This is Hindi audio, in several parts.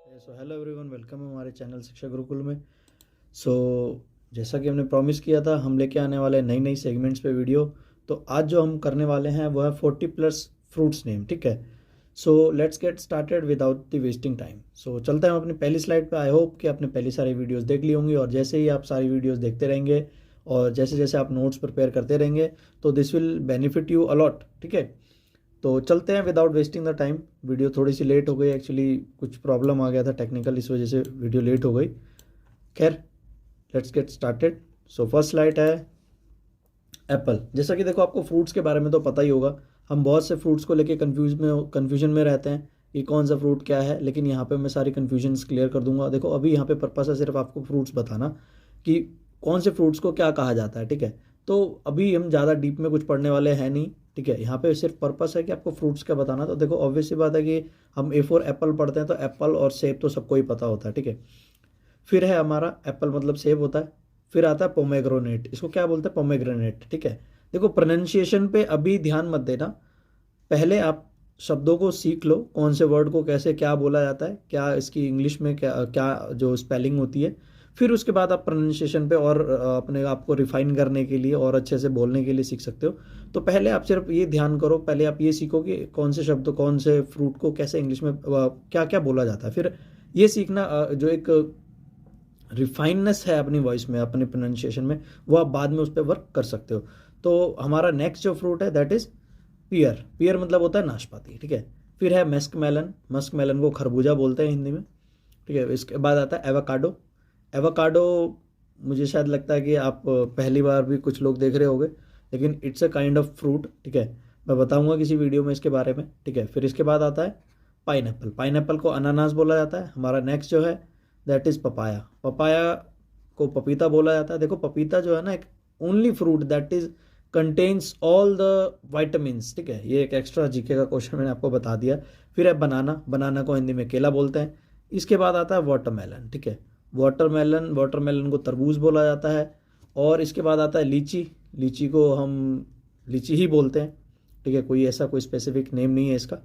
सो हेलो एवरीवन, वेलकम है हमारे चैनल शिक्षा गुरुकुल में। सो जैसा कि हमने प्रॉमिस किया था, हम लेके आने वाले नई नई सेगमेंट्स पे वीडियो। तो आज जो हम करने वाले हैं वो है 40+ फ्रूट्स नेम। ठीक है, so let's get started without the wasting time. So चलते हैं हम अपनी पहली स्लाइड पे। आई होप कि आपने पहली सारी वीडियोस देख ली होंगी, और जैसे ही आप सारी वीडियोस देखते रहेंगे और जैसे जैसे आप नोट्स प्रिपेयर करते रहेंगे तो this will benefit you a lot. ठीक है, तो चलते हैं without wasting the time. Video थोड़ी सी लेट हो गई, एक्चुअली कुछ प्रॉब्लम आ गया था टेक्निकल, इस वजह से वीडियो लेट हो गई। खैर, let's get started. So first slide है एप्पल। जैसा कि देखो, आपको फ्रूट्स के बारे में तो पता ही होगा। हम बहुत से फ्रूट्स को लेके कन्फ्यूजन में रहते हैं कि कौन सा फ्रूट क्या है, लेकिन यहाँ पे मैं सारी कन्फ्यूजन्स क्लियर कर दूंगा। देखो, अभी यहाँ पे पर्पस है सिर्फ आपको फ्रूट्स बताना कि कौन से फ्रूट्स को क्या कहा जाता है। ठीक है, तो अभी हम ज़्यादा डीप में कुछ पढ़ने वाले हैं नहीं। ठीक है, यहाँ पे सिर्फ पर्पस है कि आपको फ्रूट्स क्या बताना। तो देखो, ऑब्वियस सी बात है कि हम ए फॉर एप्पल पढ़ते हैं, तो एप्पल और सेब तो सबको ही पता होता है। ठीक है, फिर है हमारा एप्पल मतलब सेब होता है। फिर आता है पोमेग्रेनेट। इसको क्या बोलते हैं? पोमेग्रेनेट। ठीक है, देखो प्रोनाउंसिएशन पे अभी ध्यान मत देना, पहले आप शब्दों को सीख लो, कौन से वर्ड को कैसे क्या बोला जाता है, क्या इसकी इंग्लिश में क्या क्या जो स्पेलिंग होती है। फिर उसके बाद आप प्रोनाउंसिएशन पे और अपने आप को रिफाइन करने के लिए और अच्छे से बोलने के लिए सीख सकते हो। तो पहले आप सिर्फ ये ध्यान करो, पहले आप ये सीखो कि कौन से शब्द, कौन से फ्रूट को कैसे इंग्लिश में क्या क्या बोला जाता है। फिर ये सीखना जो एक रिफाइननेस है अपनी वॉइस में, अपने प्रोनाउंसिएशन में, वो आप बाद में उस पर वर्क कर सकते हो। तो हमारा नेक्स्ट जो फ्रूट है दैट इज पियर। पियर मतलब होता है नाशपाती। ठीक है, फिर है मस्क मेलन। मस्क मेलन को खरबूजा बोलते हैं हिंदी में। ठीक है, इसके बाद आता है एवोकाडो। एवोकाडो मुझे शायद लगता है कि आप पहली बार भी कुछ लोग देख रहे होंगे, लेकिन it's a kind of fruit. ठीक है, मैं बताऊंगा किसी वीडियो में इसके बारे में। ठीक है, फिर इसके बाद आता है पाइनएप्पल। पाइनएप्पल को अनानास बोला जाता है। हमारा नेक्स्ट जो है दैट इज़ पपाया। पपाया को पपीता बोला जाता है। देखो, पपीता जो है ना, एक only fruit that is contains all the vitamin. ठीक है, ये एक एक्स्ट्रा जीके का क्वेश्चन मैंने आपको बता दिया। फिर है बनाना। बनाना को हिंदी में केला बोलते हैं। इसके बाद आता है वाटरमेलन। ठीक है, वाटरमेलन, वाटरमेलन को तरबूज बोला जाता है। और इसके बाद आता है लीची। लीची को हम लीची ही बोलते हैं। ठीक है, कोई ऐसा कोई स्पेसिफिक नेम नहीं है इसका।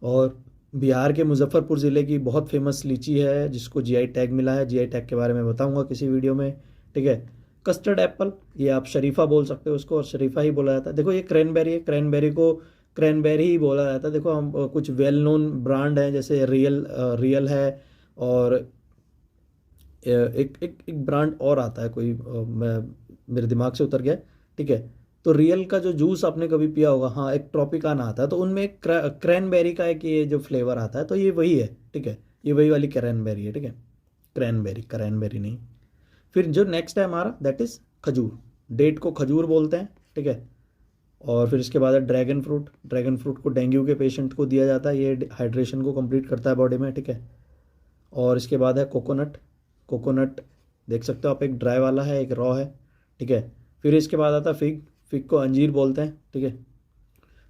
और बिहार के मुजफ्फरपुर ज़िले की बहुत फेमस लीची है जिसको जीआई टैग मिला है। जीआई टैग के बारे में बताऊंगा किसी वीडियो में। ठीक है, कस्टर्ड एप्पल, ये आप शरीफा बोल सकते हो उसको, और शरीफा ही बोला जाता है। देखो, ये क्रैनबेरी है। क्रैनबेरी को क्रैनबेरी ही बोला जाता है। देखो, हम कुछ वेल नोन ब्रांड हैं, जैसे रियल है, और एक एक एक ब्रांड और आता है कोई, मैं मेरे दिमाग से उतर गया। ठीक है, तो रियल का जो जूस आपने कभी पिया होगा, हाँ, एक ट्रॉपिकाना आता है, तो उनमें एक क्रैनबेरी का एक ये जो फ्लेवर आता है, तो ये वही है। ठीक है, ये वही वाली क्रैनबेरी है। ठीक है, क्रैनबेरी, क्रैनबेरी नहीं। फिर जो नेक्स्ट है हमारा दैट इज खजूर। डेट को खजूर बोलते हैं। ठीक है, और फिर इसके बाद है ड्रैगन फ्रूट। ड्रैगन फ्रूट को डेंगू के पेशेंट को दिया जाता है, ये हाइड्रेशन को कंप्लीट करता है बॉडी में। ठीक है, और इसके बाद है कोकोनट। कोकोनट देख सकते हो आप, एक ड्राई वाला है, एक रॉ है। ठीक है, फिर इसके बाद आता है फिग। फिग को अंजीर बोलते हैं। ठीक है,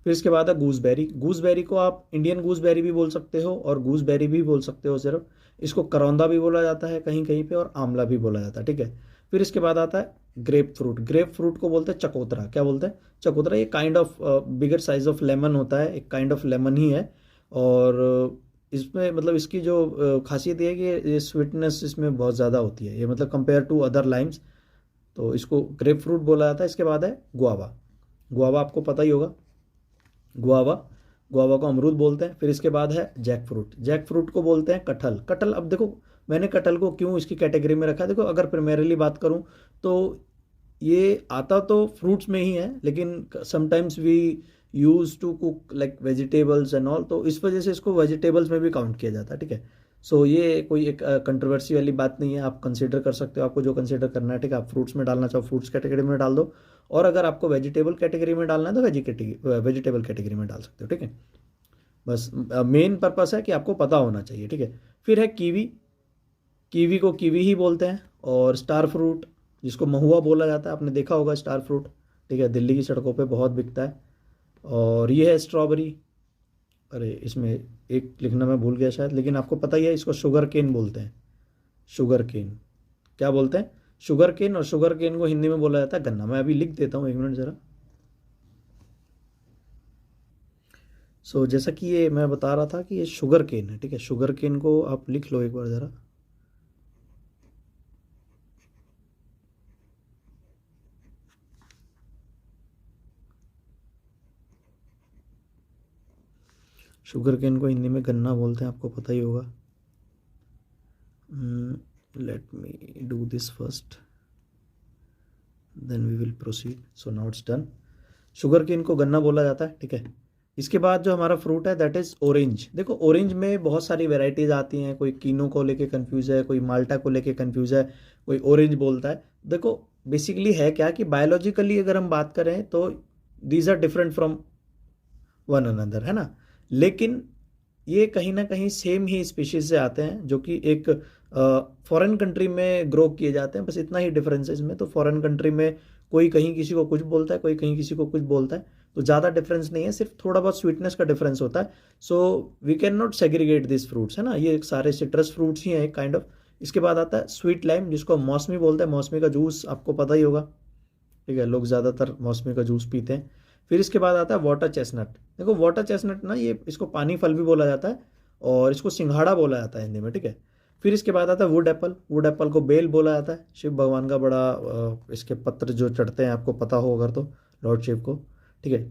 फिर इसके बाद है गूसबेरी। गूसबेरी को आप इंडियन गूसबेरी भी बोल सकते हो और गूसबेरी भी बोल सकते हो सिर्फ। इसको करौंदा भी बोला जाता है कहीं कहीं पे, और आंवला भी बोला जाता है। ठीक है, फिर इसके बाद आता है ग्रेप फ्रूट। ग्रेप फ्रूट को बोलते हैं चकोतरा। क्या बोलते हैं? चकोतरा। ये kind of bigger size of lemon होता है, एक काइंड ऑफ लेमन ही है। और इसमें मतलब इसकी जो खासियत ये है कि ये स्वीटनेस इसमें बहुत ज़्यादा होती है, ये मतलब कंपेयर टू अदर लाइम्स, तो इसको ग्रेप फ्रूट बोला जाता है। इसके बाद है गुआवा। गुआवा आपको पता ही होगा, गुआवा। गुआवा को अमरूद बोलते हैं। फिर इसके बाद है जैक फ्रूट। जैक फ्रूट को बोलते हैं कटहल। कटहल, अब देखो मैंने कटहल को क्यों इसकी कैटेगरी में रखा है। देखो, अगर प्राइमरीली बात करूं तो ये आता तो फ्रूट्स में ही है, लेकिन sometimes we use to cook like vegetables and all, तो इस वजह से इसको वेजिटेबल्स में भी काउंट किया जाता है। ठीक है, सो ये कोई एक कंट्रोवर्सी वाली बात नहीं है, आप कंसीडर कर सकते हो, आपको जो कंसीडर करना है। ठीक है, आप फ्रूट्स में डालना चाहो फ्रूट्स कैटेगरी में डाल दो, और अगर आपको वेजिटेबल कैटेगरी में डालना है तो वेजिटेबल कैटेगरी में डाल सकते हो। ठीक है, बस मेन पर्पस है कि आपको पता होना चाहिए। ठीक है, फिर है कीवी। कीवी को कीवी ही बोलते हैं। और स्टार फ्रूट, जिसको महुआ बोला जाता है, आपने देखा होगा स्टार फ्रूट। ठीक है, दिल्ली की सड़कों पे बहुत बिकता है। और ये है स्ट्रॉबेरी। अरे, इसमें एक लिखना मैं भूल गया शायद, लेकिन आपको पता ही है, इसको शुगर केन बोलते हैं। शुगर केन, क्या बोलते हैं? Sugarcane. और शुगर केन को हिंदी में बोला जाता है गन्ना। मैं अभी लिख देता हूँ, एक मिनट ज़रा। सो जैसा कि ये मैं बता रहा था कि ये शुगर केन है, ठीक है। शुगर केन को आप लिख लो एक बार ज़रा। शुगर केन को हिंदी में गन्ना बोलते हैं, आपको पता ही होगा। Let me do this first, then we will proceed. So now it's done. Sugarcane को गन्ना बोला जाता है, ठीक है। इसके बाद जो हमारा फ्रूट है दैट इज़ ऑरेंज। देखो ऑरेंज में बहुत सारी वेराइटीज़ आती हैं, कोई कीनो को लेके कंफ्यूज है, कोई माल्टा को लेके कंफ्यूज है, कोई ऑरेंज बोलता है। देखो बेसिकली है क्या कि बायोलॉजिकली अगर हम बात करें तो these are different from one another, है ना। लेकिन ये कहीं ना कहीं सेम ही स्पीशीज से आते हैं, जो कि एक फॉरेन कंट्री में ग्रो किए जाते हैं, बस इतना ही डिफरेंस है इसमें। तो फॉरेन कंट्री में कोई कहीं किसी को कुछ बोलता है, कोई कहीं किसी को कुछ बोलता है, तो ज़्यादा डिफरेंस नहीं है, सिर्फ थोड़ा बहुत स्वीटनेस का डिफरेंस होता है। So we can not segregate this fruits, है ना। ये सारे सिट्रस फ्रूट्स ही हैं एक काइंड ऑफ। इसके बाद आता है स्वीट लाइम, जिसको मौसमी बोलते हैं। मौसमी का जूस आपको पता ही होगा, ठीक है, लोग ज़्यादातर मौसमी का जूस पीते हैं। फिर इसके बाद आता है वाटर चेस्टनट। देखो वाटर चेस्टनट ना, ये इसको पानी फल भी बोला जाता है और इसको सिंघाड़ा बोला जाता है हिंदी में, ठीक है। फिर इसके बाद आता है वुड एप्पल। वुड एप्पल को बेल बोला जाता है, शिव भगवान का बड़ा इसके पत्र जो चढ़ते हैं, आपको पता हो अगर तो, लॉर्ड शिव को, ठीक है।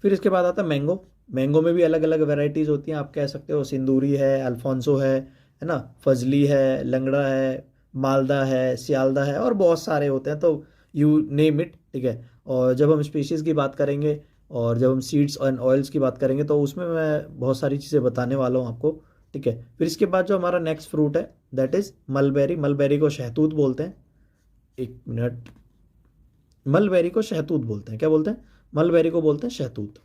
फिर इसके बाद आता है मैंगो। मैंगो में भी अलग अलग वेराइटीज़ होती हैं, आप कह सकते हो सिंदूरी है, अल्फोंसो है ना, फजली है, लंगड़ा है, मालदा है, सियालदा है, और बहुत सारे होते हैं, तो यू नेम इट, ठीक है। और जब हम स्पीशीज़ की बात करेंगे और जब हम सीड्स एंड ऑयल्स की बात करेंगे तो उसमें मैं बहुत सारी चीज़ें बताने वाला हूँ आपको, ठीक है। फिर इसके बाद जो हमारा नेक्स्ट फ्रूट है दैट इज़ मलबेरी। मलबेरी को शहतूत बोलते हैं। एक मिनट, मलबेरी को शहतूत बोलते हैं, क्या बोलते हैं? मलबेरी को बोलते हैं शहतूत।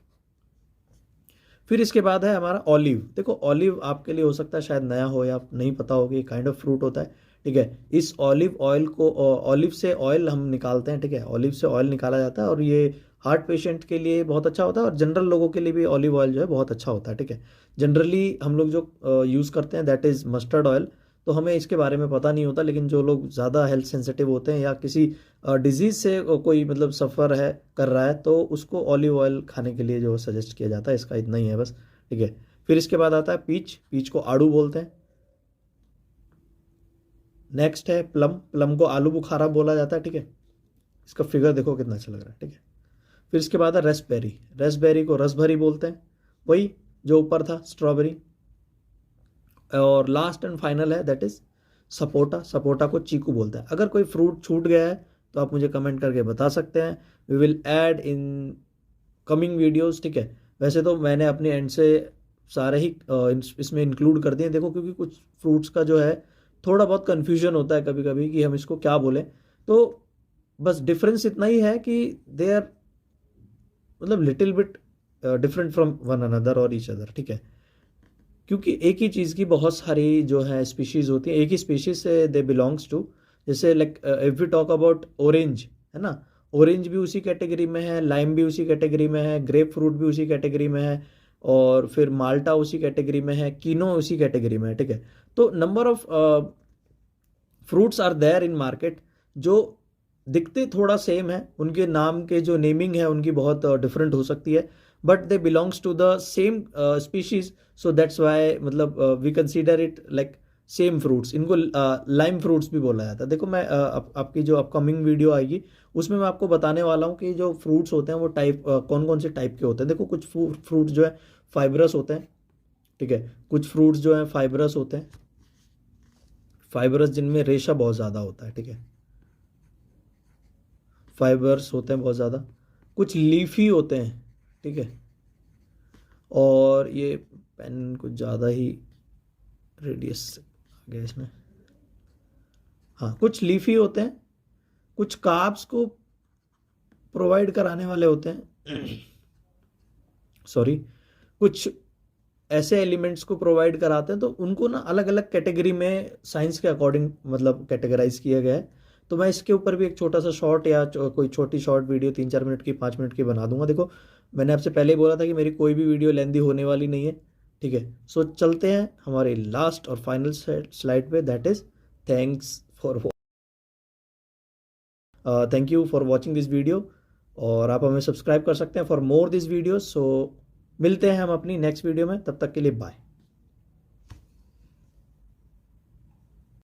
फिर इसके बाद है हमारा ऑलिव। देखो ऑलिव आपके लिए हो सकता है शायद नया हो या नहीं पता हो कि ये काइंड ऑफ फ्रूट होता है, ठीक है। इस ऑलिव ऑयल को, ऑलिव से ऑयल हम निकालते हैं, ठीक है। ऑलिव से ऑयल निकाला जाता है और ये हार्ट पेशेंट के लिए बहुत अच्छा होता है और जनरल लोगों के लिए भी ऑलिव ऑयल जो है बहुत अच्छा होता है, ठीक है। जनरली हम लोग जो यूज़ करते हैं दैट इज़ मस्टर्ड ऑयल, तो हमें इसके बारे में पता नहीं होता, लेकिन जो लोग ज़्यादा हेल्थ सेंसिटिव होते हैं या किसी डिजीज़ से कोई मतलब सफ़र है कर रहा है, तो उसको ऑलिव ऑयल खाने के लिए जो सजेस्ट किया जाता है। इसका इतना ही है बस, ठीक है। फिर इसके बाद आता है पीच। पीच को आड़ू बोलते हैं। नेक्स्ट है प्लम। प्लम को आलू बुखारा बोला जाता है, ठीक है। इसका फिगर देखो कितना अच्छा लग रहा है, ठीक है। फिर इसके बाद है रेस्पबेरी। रेस्पबेरी को रसभरी बोलते हैं, वही जो ऊपर था स्ट्रॉबेरी। और लास्ट एंड फाइनल है दैट इज सपोटा। सपोटा को चीकू बोलते हैं। अगर कोई फ्रूट छूट गया है तो आप मुझे कमेंट करके बता सकते हैं, we will add in coming videos, ठीक है। वैसे तो मैंने अपने एंड से सारे ही इसमें इंक्लूड कर दिए, देखो, क्योंकि कुछ फ्रूट्स का जो है थोड़ा बहुत कन्फ्यूजन होता है कभी कभी कि हम इसको क्या बोलें। तो बस डिफरेंस इतना ही है कि दे आर मतलब little bit different from one another और ईच अदर, ठीक है। क्योंकि एक ही चीज़ की बहुत सारी जो है स्पीशीज़ होती है, एक ही स्पीशीज से दे बिलोंग्स टू। जैसे like if we talk about orange, है ना, ऑरेंज भी उसी कैटेगरी में है, लाइम भी उसी कैटेगरी में है, ग्रेप फ्रूट भी उसी कैटेगरी में है, और फिर माल्टा उसी कैटेगरी में है, कीनो उसी कैटेगरी में है, ठीक है। तो number of fruits are there in market जो दिखते थोड़ा सेम है, उनके नाम के जो नेमिंग है उनकी बहुत डिफरेंट हो सकती है, but they belongs to the same species. So that's why मतलब we consider it like same fruits. इनको लाइम फ्रूट्स भी बोला जाता है। देखो मैं आपकी जो अपकमिंग वीडियो आएगी उसमें मैं आपको बताने वाला हूँ कि जो फ्रूट्स होते हैं वो टाइप कौन कौन से टाइप के होते हैं। देखो कुछ फ्रूट्स जो है फाइब्रस होते हैं, ठीक है। कुछ फ्रूट्स जो है फाइब्रस होते हैं, फाइबरस जिनमें रेशा बहुत ज़्यादा होता है, ठीक है, फाइबर्स होते हैं बहुत ज़्यादा। कुछ लीफी होते हैं, ठीक है। और ये पेन कुछ ज़्यादा ही रेडियस आ गया इसमें। हाँ, कुछ लीफी होते हैं, कुछ कार्ब्स को प्रोवाइड कराने वाले होते हैं सॉरी, कुछ ऐसे एलिमेंट्स को प्रोवाइड कराते हैं, तो उनको ना अलग अलग कैटेगरी में साइंस के अकॉर्डिंग मतलब कैटेगराइज किया गया है। तो मैं इसके ऊपर भी एक छोटा सा शॉर्ट या कोई छोटी शॉर्ट वीडियो 3-4 मिनट की, 5 मिनट की बना दूंगा। देखो मैंने आपसे पहले ही बोला था कि मेरी कोई भी वीडियो लेंदी होने वाली नहीं है, ठीक है। सो चलते हैं हमारे लास्ट और फाइनल स्लाइड पे, that is thank you for watching this video. और आप हमें सब्सक्राइब कर सकते हैं फॉर मोर दिस वीडियोस। सो मिलते हैं हम अपनी नेक्स्ट वीडियो में, तब तक के लिए बाय।